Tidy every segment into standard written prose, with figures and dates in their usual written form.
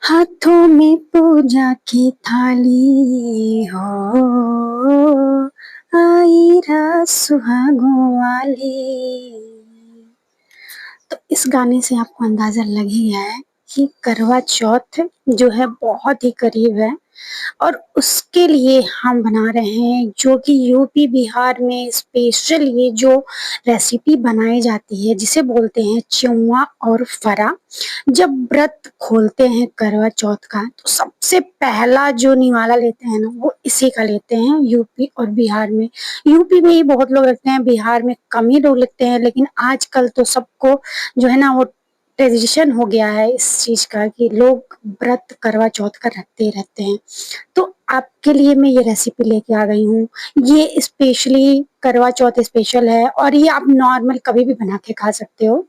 हाथों में पूजा की थाली हो, आई रात सुहागों वाली। तो इस गाने से आपको अंदाजा लग ही गया है कि करवा चौथ जो है बहुत ही करीब है और उसके लिए हम बना रहे हैं जो कि यूपी बिहार में स्पेशल ये जो रेसिपी बनाई जाती है जिसे बोलते हैं चिउआ और फरा। जब व्रत खोलते हैं करवा चौथ का तो सबसे पहला जो निवाला लेते हैं ना वो इसी का लेते हैं यूपी और बिहार में। यूपी में ही बहुत लोग रखते हैं, बिहार में कम ही लोग लेते हैं, लेकिन आजकल तो सबको जो है ना वो ट्रेडिशन हो गया है इस चीज का कि लोग व्रत करवा चौथ का रखते ही रहते हैं। तो आपके लिए मैं ये रेसिपी लेके आ गई हूँ। ये स्पेशली करवा चौथ स्पेशल है और ये आप नॉर्मल कभी भी बना के खा सकते हो,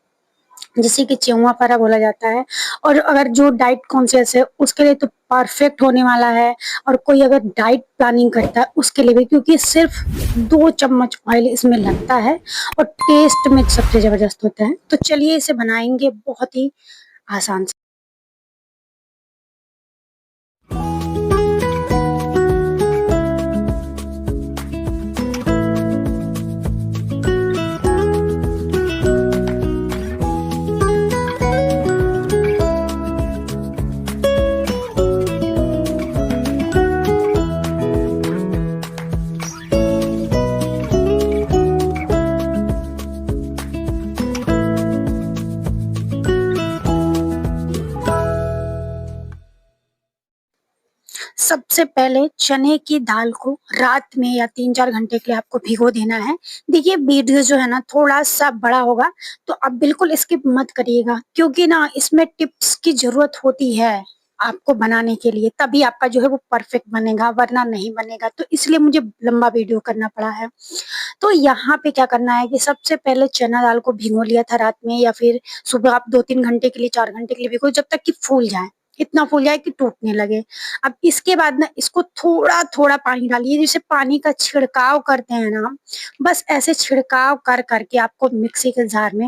जिसे कि चिउआ फरा बोला जाता है। और अगर जो डाइट कॉन्शियस है उसके लिए तो परफेक्ट होने वाला है, और कोई अगर डाइट प्लानिंग करता है उसके लिए भी, क्योंकि सिर्फ 2 चम्मच ऑयल इसमें लगता है और टेस्ट में सबसे जबरदस्त होता है। तो चलिए इसे बनाएंगे बहुत ही आसान से। सबसे पहले चने की दाल को रात में या 3-4 घंटे के लिए आपको भिगो देना है। देखिए वीडियो जो है ना थोड़ा सा बड़ा होगा तो आप बिल्कुल स्किप मत करिएगा, क्योंकि ना इसमें टिप्स की जरूरत होती है आपको बनाने के लिए, तभी आपका जो है वो परफेक्ट बनेगा, वरना नहीं बनेगा। तो इसलिए मुझे लंबा वीडियो करना पड़ा है। तो यहाँ पे क्या करना है कि सबसे पहले चना दाल को भिगो लिया था रात में, या फिर सुबह आप 2-3 घंटे के लिए 4 घंटे के लिए भिगो, जब तक कि फूल जाए, इतना फूल जाए कि टूटने लगे। अब इसके बाद ना इसको थोड़ा थोड़ा पानी डालिए, जैसे पानी का छिड़काव करते हैं ना, बस ऐसे छिड़काव कर करके आपको मिक्सी के जार में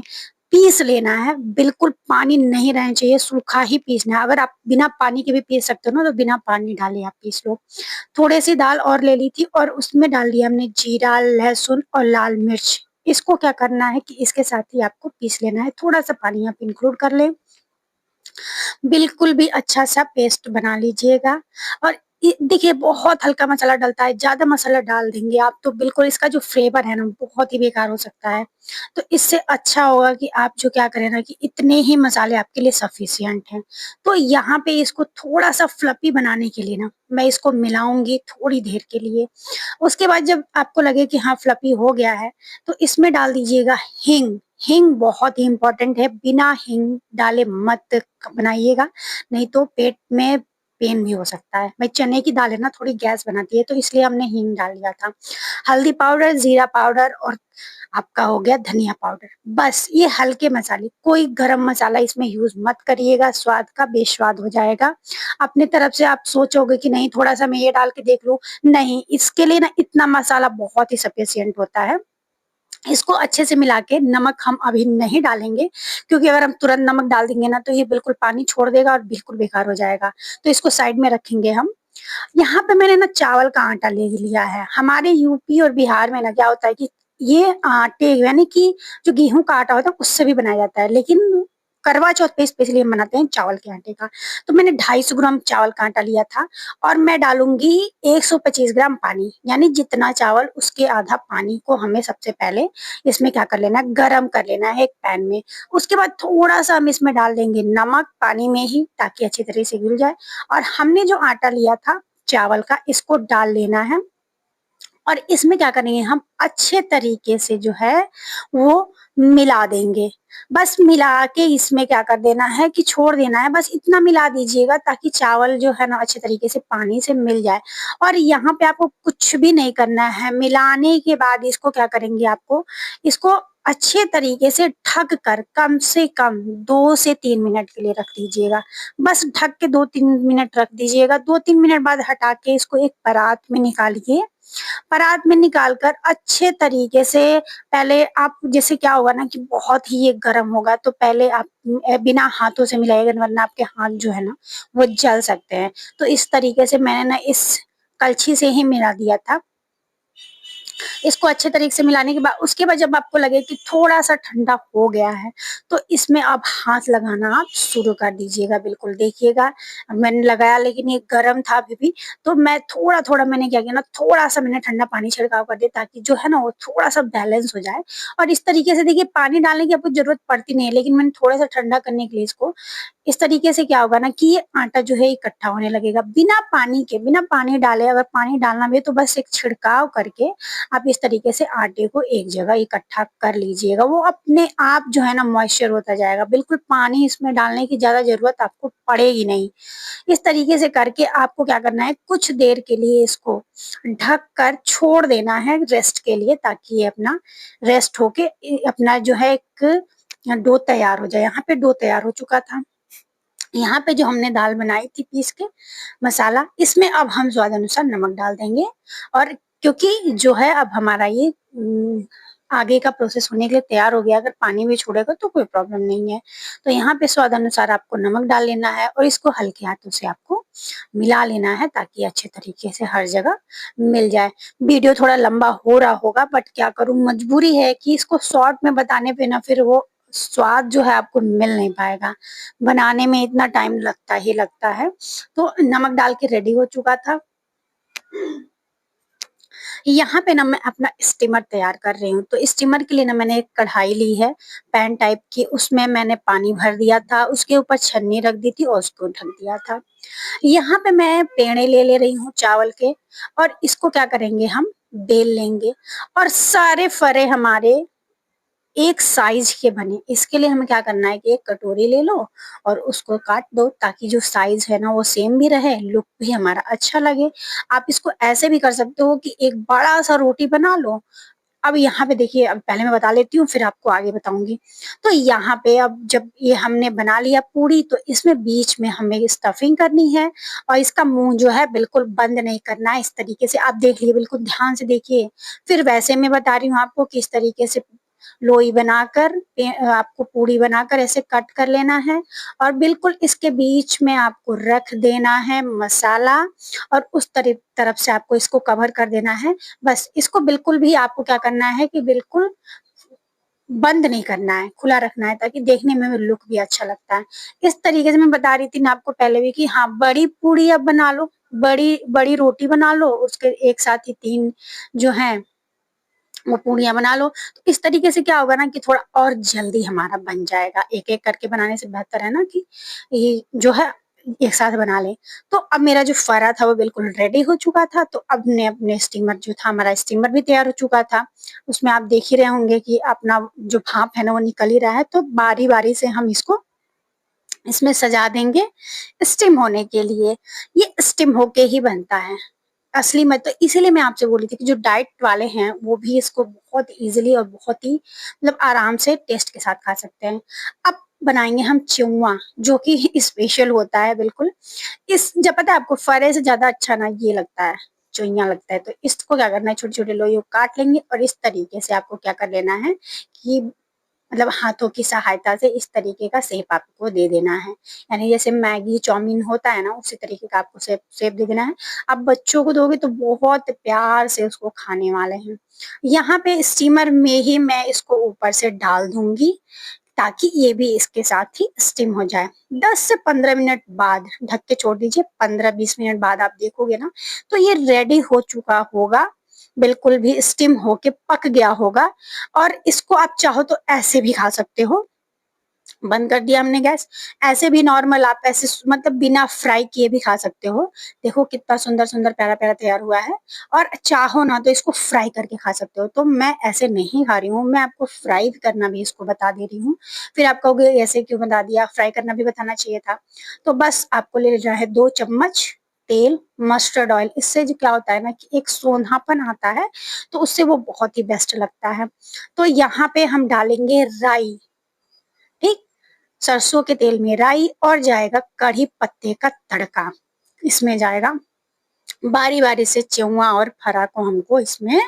पीस लेना है। बिल्कुल पानी नहीं रहना चाहिए, सूखा ही पीसना है। अगर आप बिना पानी के भी पीस सकते हो ना तो बिना पानी डाले आप पीस लो। थोड़ी सी दाल और ले ली थी और उसमें डाल दिया हमने जीरा, लहसुन और लाल मिर्च। इसको क्या करना है कि इसके साथ ही आपको पीस लेना है, थोड़ा सा पानी आप इंक्लूड कर लें, बिल्कुल भी अच्छा सा पेस्ट बना लीजिएगा। और देखिए बहुत हल्का मसाला डलता है, ज्यादा मसाला डाल देंगे आप तो बिल्कुल इसका जो फ्लेवर है ना बहुत ही बेकार हो सकता है। तो इससे अच्छा होगा कि आप जो क्या करें ना कि इतने ही मसाले आपके लिए सफिशियंट हैं। तो यहाँ पे इसको थोड़ा सा फ्लफी बनाने के लिए ना मैं इसको मिलाऊंगी थोड़ी देर के लिए। उसके बाद जब आपको लगे कि हाँ फ्लफी हो गया है तो इसमें डाल दीजिएगा हींग। हींग बहुत ही इंपॉर्टेंट है, बिना हींग डाले मत बनाइएगा, नहीं तो पेट में पेन भी हो सकता है। भाई चने की दाल है ना थोड़ी गैस बनाती है, तो इसलिए हमने हींग डाल दिया था। हल्दी पाउडर, जीरा पाउडर और आपका हो गया धनिया पाउडर। बस ये हल्के मसाले, कोई गरम मसाला इसमें यूज मत करिएगा, स्वाद का बेस्वाद हो जाएगा। अपने तरफ से आप सोचोगे कि नहीं थोड़ा सा मैं ये डाल के देख लूं, नहीं, इसके लिए ना इतना मसाला बहुत ही सफिशियंट होता है। इसको अच्छे से मिला के, नमक हम अभी नहीं डालेंगे क्योंकि अगर हम तुरंत नमक डाल देंगे ना तो ये बिल्कुल पानी छोड़ देगा और बिल्कुल बेकार हो जाएगा। तो इसको साइड में रखेंगे हम। यहाँ पे मैंने ना चावल का आटा ले लिया है। हमारे यूपी और बिहार में ना क्या होता है कि ये आटे यानी कि जो गेहूं का आटा होता है उससे भी बनाया जाता है, लेकिन करवा चौथ पे स्पेशली हम बनाते हैं चावल के आटे का। तो मैंने 250 ग्राम चावल का आटा लिया था और मैं डालूंगी 125 ग्राम पानी, यानी जितना चावल उसके आधा पानी को हमें सबसे पहले इसमें क्या कर लेना है, गरम कर लेना है एक पैन में। उसके बाद थोड़ा सा हम इसमें डाल देंगे नमक पानी में ही, ताकि अच्छी तरह से घुल जाए। और हमने जो आटा लिया था चावल का इसको डाल लेना है और इसमें क्या करेंगे हम अच्छे तरीके से जो है वो मिला देंगे। बस मिला के इसमें क्या कर देना है कि छोड़ देना है, बस इतना मिला दीजिएगा ताकि चावल जो है ना अच्छे तरीके से पानी से मिल जाए। और यहाँ पे आपको कुछ भी नहीं करना है, मिलाने के बाद इसको क्या करेंगे, आपको इसको अच्छे तरीके से ढक कर कम से कम 2 से 3 मिनट के लिए रख दीजिएगा। बस ढक के 2-3 मिनट रख दीजिएगा। 2-3 मिनट बाद हटा के इसको एक परात में निकालिए। परात में निकाल कर अच्छे तरीके से पहले आप, जैसे क्या होगा ना कि बहुत ही ये गर्म होगा, तो पहले आप बिना हाथों से मिलाइएगा, वरना आपके हाथ जो है ना वो जल सकते हैं। तो इस तरीके से मैंने ना इस कलछी से ही मिला दिया था। इसको अच्छे तरीके से मिलाने के बाद, उसके बाद जब आपको लगे कि थोड़ा-सा ठंडा हो गया है, तो इसमें आप हाथ लगाना आप शुरू कर दीजिएगा। बिल्कुल देखिएगा, मैंने लगाया लेकिन ये गरम था अभी भी, तो मैं थोड़ा-थोड़ा मैंने क्या किया ना, थोड़ा-सा मैंने ठंडा पानी छिड़काव कर दिया, ताकि जो है ना वो थोड़ा-सा बैलेंस हो जाए। और इस तरीके से देखिए, पानी डालने की आपको ज़रूरत पड़ती नहीं है, लेकिन मैंने थोड़ा-सा ठंडा करने के लिए इसको इस तरीके से, क्या होगा ना कि ये आटा जो है इकट्ठा होने लगेगा बिना पानी के, बिना पानी डाले। अगर पानी डालना भी है तो बस एक छिड़काव करके आप इस तरीके से आटे को एक जगह इकट्ठा कर लीजिएगा। वो अपने आप जो है ना मॉइस्चर होता जाएगा। बिल्कुल पानी इसमें डालने की ज़्यादा ज़रूरत आपको पड़ेगी नहीं। इस तरीके से करके आपको क्या करना है, कुछ देर के लिए इसको ढक कर छोड़ देना है रेस्ट के लिए, ताकि ये अपना रेस्ट होके अपना जो है एक डो तैयार हो जाए। यहाँ पे डो तैयार हो चुका था। यहाँ पे जो हमने दाल बनाई थी पीस के मसाला, इसमें अब हम स्वाद अनुसार नमक डाल देंगे। और क्योंकि जो है अब हमारा ये आगे का प्रोसेस होने के लिए तैयार हो गया। अगर पानी भी छोड़ेगा तो कोई प्रॉब्लम नहीं है। तो यहाँ पे स्वाद अनुसार आपको नमक डाल लेना है और इसको हल्के हाथों से आपको मिला लेना है, ताकि अच्छे तरीके से हर जगह मिल जाए। वीडियो थोड़ा लंबा हो रहा होगा, बट क्या करूँ, मजबूरी है कि इसको शॉर्ट में बताने पे ना फिर वो स्वाद जो है आपको मिल नहीं पाएगा। बनाने में इतना टाइम लगता ही लगता है। तो नमक डाल के रेडी हो चुका था। यहाँ पे ना मैं अपना स्टीमर तैयार कर रही हूँ। तो स्टीमर के लिए ना मैंने एक कढ़ाई ली है, पैन टाइप की, उसमें मैंने पानी भर दिया था, उसके ऊपर छन्नी रख दी थी और उसको ढक दिया था। यहाँ पे मैं पेड़े ले रही हूँ चावल के, और इसको क्या करेंगे, हम बेल लेंगे। और सारे फरे हमारे एक साइज के बने। इसके लिए हमें क्या करना है कि एक कटोरी ले लो और उसको काट दो, ताकि जो साइज है ना वो सेम भी रहे, लुक भी हमारा अच्छा लगे। आप इसको ऐसे भी कर सकते हो कि एक बड़ा सा रोटी बना लो। अब यहाँ पे देखिए, अब पहले मैं बता लेती हूँ फिर आपको आगे बताऊंगी। तो यहाँ पे अब जब ये हमने बना लिया पूरी, तो इसमें बीच में हमें स्टफिंग करनी है। और इसका मुंह जो है बिल्कुल बंद नहीं करना है। इस तरीके से आप देख लिए, बिल्कुल ध्यान से देखिए। फिर वैसे मैं बता रही हूँ आपको कि इस तरीके से लोई बनाकर आपको पूरी बनाकर ऐसे कट कर लेना है। और बिल्कुल इसके बीच में आपको रख देना है मसाला, और उस तरफ से आपको इसको कवर कर देना है। बस इसको बिल्कुल भी आपको क्या करना है कि बिल्कुल बंद नहीं करना है, खुला रखना है, ताकि देखने में भी लुक भी अच्छा लगता है। इस तरीके से मैं बता रही थी ना आपको पहले भी कि हाँ, बड़ी पूरी अब बना लो, बड़ी बड़ी रोटी बना लो, उसके एक साथ ही 3 जो है वो पूड़ियाँ बना लो। तो इस तरीके से क्या होगा ना कि थोड़ा और जल्दी हमारा बन जाएगा। एक-एक करके बनाने से बेहतर है ना कि ये जो है एक साथ बना लें। तो अब मेरा जो फरा था वो बिल्कुल रेडी हो चुका था। तो अब ने अपने स्टीमर जो था, हमारा स्टीमर भी तैयार हो चुका था। उसमें आप देख ही रहे होंगे कि अपना जो भाप है ना वो निकल ही रहा है। तो बारी-बारी से हम इसको इसमें सजा देंगे स्टीम होने के लिए। ये स्टीम होके ही बनता है असली में। तो इसीलिए मैं आपसे बोली थी कि जो डाइट वाले हैं वो भी इसको बहुत इजीली और बहुत ही मतलब आराम से टेस्ट के साथ खा सकते हैं। अब बनाएंगे हम चिउआ, जो कि स्पेशल होता है बिल्कुल। इस जब पता है आपको, फरे से ज्यादा अच्छा ना ये लगता है, चुइया लगता है। तो इसको क्या करना है, छोटे छोटे लोई काट लेंगे और इस तरीके से आपको क्या कर लेना है कि मतलब हाथों की सहायता से इस तरीके का शेप आपको दे देना है। यानी जैसे मैगी चाउमीन होता है ना, उसी तरीके का आपको शेप दे देना है। आप बच्चों को दोगे तो बहुत प्यार से उसको खाने वाले हैं। यहाँ पे स्टीमर में ही मैं इसको ऊपर से डाल दूंगी, ताकि ये भी इसके साथ ही स्टीम हो जाए। 10 से 15 मिनट बाद ढक के छोड़ दीजिए। 15-20 मिनट बाद आप देखोगे ना तो ये रेडी हो चुका होगा, बिल्कुल भी स्टीम होके पक गया होगा। और इसको आप चाहो तो ऐसे भी खा सकते हो। बंद कर दिया हमने गैस। ऐसे भी नॉर्मल आप ऐसे मतलब बिना फ्राई किए भी खा सकते हो। देखो कितना सुंदर सुंदर प्यारा प्यारा तैयार हुआ है। और चाहो ना तो इसको फ्राई करके खा सकते हो। तो मैं ऐसे नहीं खा रही हूँ, मैं आपको फ्राई करना भी इसको बता दे रही हूँ। फिर आप कहोगे ऐसे क्यों बता दिया, फ्राई करना भी बताना चाहिए था। तो बस आपको ले लेना है 2 चम्मच तेल, मस्टर्ड ऑयल, इससे जो क्या होता है ना कि एक सोंधापन आता है, तो उससे वो बहुत ही बेस्ट लगता है। तो यहाँ पे हम डालेंगे राई, ठीक? सरसों के तेल में राई और जाएगा कढ़ी पत्ते का तड़का। इसमें जाएगा बारी-बारी से चौंवा और फरा को हमको इसमें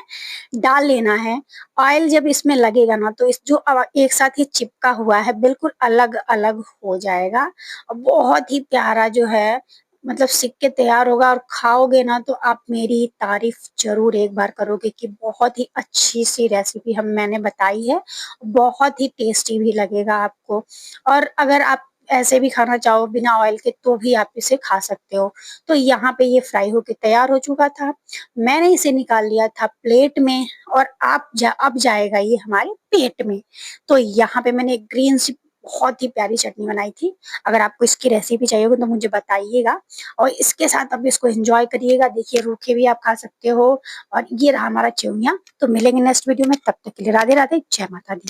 डाल लेना है। ऑयल जब इसमें लगेगा ना तो इस जो एक साथ ही चिपका हुआ है बिल्कुल अलग-अलग हो जाएगा और बहुत ही प्यारा जो है मतलब सिक के तैयार होगा और खाओगे ना तो आप मेरी तारीफ ज़रूर एक बार करोगे कि बहुत ही अच्छी-सी रेसिपी मैंने बताई है। बहुत ही टेस्टी भी लगेगा आपको और अगर आप ऐसे भी खाना चाहो बिना ऑयल के तो भी आप इसे खा सकते हो। तो यहाँ पे ये फ्राई होके तैयार हो चुका था। मैंने इसे निकाल लिया था प्लेट में और अब जाएगा ये हमारे पेट में। तो यहाँ पे मैंने ग्रीन सी बहुत ही प्यारी चटनी बनाई थी। अगर आपको इसकी रेसिपी चाहिए होगी तो मुझे बताइएगा और इसके साथ अब इसको एन्जॉय करिएगा। देखिए रूखे भी आप खा सकते हो और ये रहा हमारा चेवइयाँ। तो मिलेंगे नेक्स्ट वीडियो में, तब तक के लिए राधे-राधे, जय माता दी।